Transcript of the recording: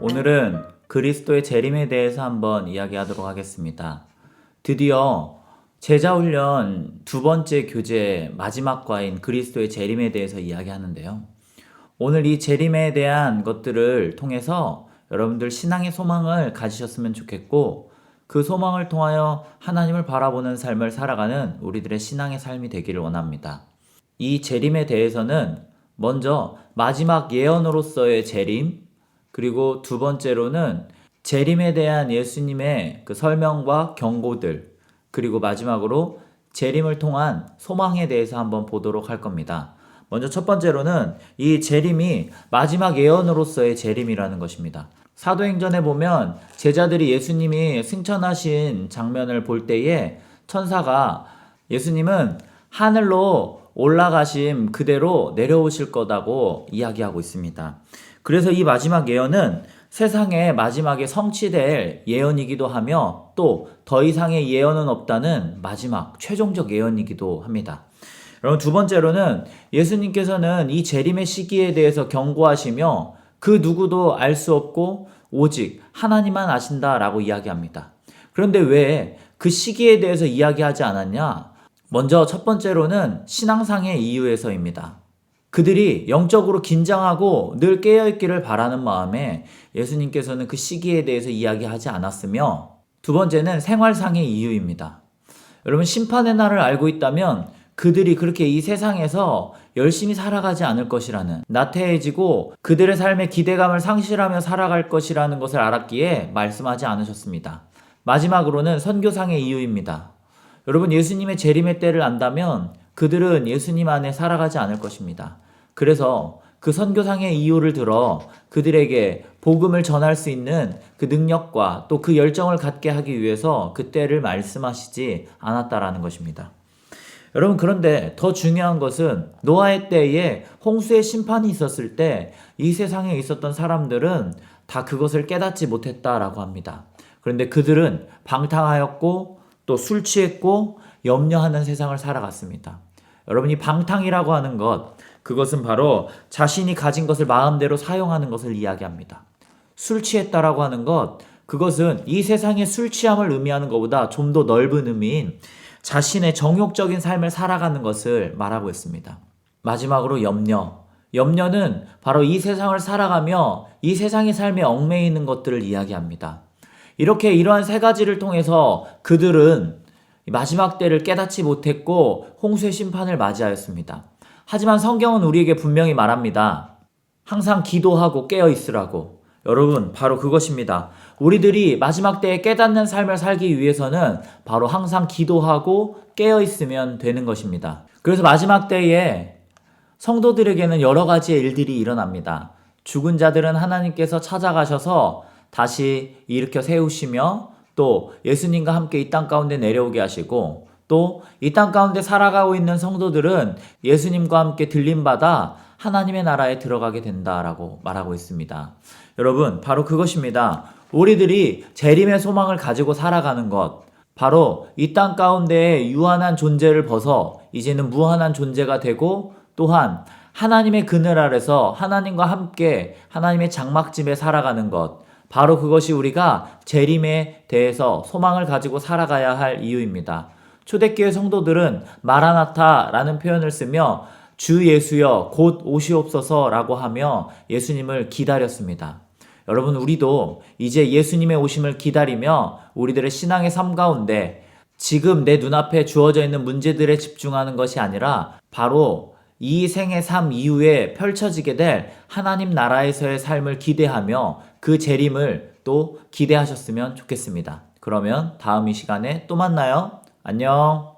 오늘은 그리스도의 재림에 대해서 한번 이야기하도록 하겠습니다. 드디어 제자훈련 두 번째 교재 마지막 과인 그리스도의 재림에 대해서 이야기하는데요. 오늘 이 재림에 대한 것들을 통해서 여러분들 신앙의 소망을 가지셨으면 좋겠고, 그 소망을 통하여 하나님을 바라보는 삶을 살아가는 우리들의 신앙의 삶이 되기를 원합니다. 이 재림에 대해서는 먼저 마지막 예언으로서의 재림, 그리고 두 번째로는 재림에 대한 예수님의 그 설명과 경고들, 그리고 마지막으로 재림을 통한 소망에 대해서 한번 보도록 할 겁니다. 먼저 첫 번째로는 이 재림이 마지막 예언으로서의 재림이라는 것입니다. 사도행전에 보면 제자들이 예수님이 승천하신 장면을 볼 때에 천사가 예수님은 하늘로 올라가심 그대로 내려오실 거다고 이야기하고 있습니다. 그래서 이 마지막 예언은 세상의 마지막에 성취될 예언이기도 하며 또 더 이상의 예언은 없다는 마지막 최종적 예언이기도 합니다. 여러분, 두 번째로는 예수님께서는 이 재림의 시기에 대해서 경고하시며 그 누구도 알 수 없고 오직 하나님만 아신다라고 이야기합니다. 그런데 왜 그 시기에 대해서 이야기하지 않았냐? 먼저 첫 번째로는 신앙상의 이유에서입니다. 그들이 영적으로 긴장하고 늘 깨어있기를 바라는 마음에 예수님께서는 그 시기에 대해서 이야기하지 않았으며, 두 번째는 생활상의 이유입니다. 여러분, 심판의 날을 알고 있다면 그들이 그렇게 이 세상에서 열심히 살아가지 않을 것이라는, 나태해지고 그들의 삶의 기대감을 상실하며 살아갈 것이라는 것을 알았기에 말씀하지 않으셨습니다. 마지막으로는 선교상의 이유입니다. 여러분, 예수님의 재림의 때를 안다면 그들은 예수님 안에 살아가지 않을 것입니다. 그래서 그 선교상의 이유를 들어 그들에게 복음을 전할 수 있는 그 능력과 또 그 열정을 갖게 하기 위해서 그 때를 말씀하시지 않았다라는 것입니다. 여러분, 그런데 더 중요한 것은 노아의 때에 홍수의 심판이 있었을 때 이 세상에 있었던 사람들은 다 그것을 깨닫지 못했다라고 합니다. 그런데 그들은 방탕하였고 또 술 취했고 염려하는 세상을 살아갔습니다. 여러분, 이 방탕이라고 하는 것, 그것은 바로 자신이 가진 것을 마음대로 사용하는 것을 이야기합니다. 술 취했다라고 하는 것, 그것은 이 세상의 술 취함을 의미하는 것보다 좀 더 넓은 의미인 자신의 정욕적인 삶을 살아가는 것을 말하고 있습니다. 마지막으로 염려. 염려는 바로 이 세상을 살아가며 이 세상의 삶에 얽매이는 있는 것들을 이야기합니다. 이렇게 이러한 세 가지를 통해서 그들은 마지막 때를 깨닫지 못했고 홍수의 심판을 맞이하였습니다. 하지만 성경은 우리에게 분명히 말합니다. 항상 기도하고 깨어 있으라고. 여러분, 바로 그것입니다. 우리들이 마지막 때에 깨닫는 삶을 살기 위해서는 바로 항상 기도하고 깨어 있으면 되는 것입니다. 그래서 마지막 때에 성도들에게는 여러 가지의 일들이 일어납니다. 죽은 자들은 하나님께서 찾아가셔서 다시 일으켜 세우시며 또 예수님과 함께 이 땅 가운데 내려오게 하시고, 또 이 땅 가운데 살아가고 있는 성도들은 예수님과 함께 들림받아 하나님의 나라에 들어가게 된다라고 말하고 있습니다. 여러분, 바로 그것입니다. 우리들이 재림의 소망을 가지고 살아가는 것, 바로 이 땅 가운데에 유한한 존재를 벗어 이제는 무한한 존재가 되고, 또한 하나님의 그늘 아래서 하나님과 함께 하나님의 장막집에 살아가는 것, 바로 그것이 우리가 재림에 대해서 소망을 가지고 살아가야 할 이유입니다. 초대교회 성도들은 마라나타라는 표현을 쓰며 주 예수여 곧 오시옵소서라고 하며 예수님을 기다렸습니다. 여러분, 우리도 이제 예수님의 오심을 기다리며 우리들의 신앙의 삶 가운데 지금 내 눈앞에 주어져 있는 문제들에 집중하는 것이 아니라 바로 이 생의 삶 이후에 펼쳐지게 될 하나님 나라에서의 삶을 기대하며 그 재림을 또 기대하셨으면 좋겠습니다. 그러면 다음 이 시간에 또 만나요. 안녕.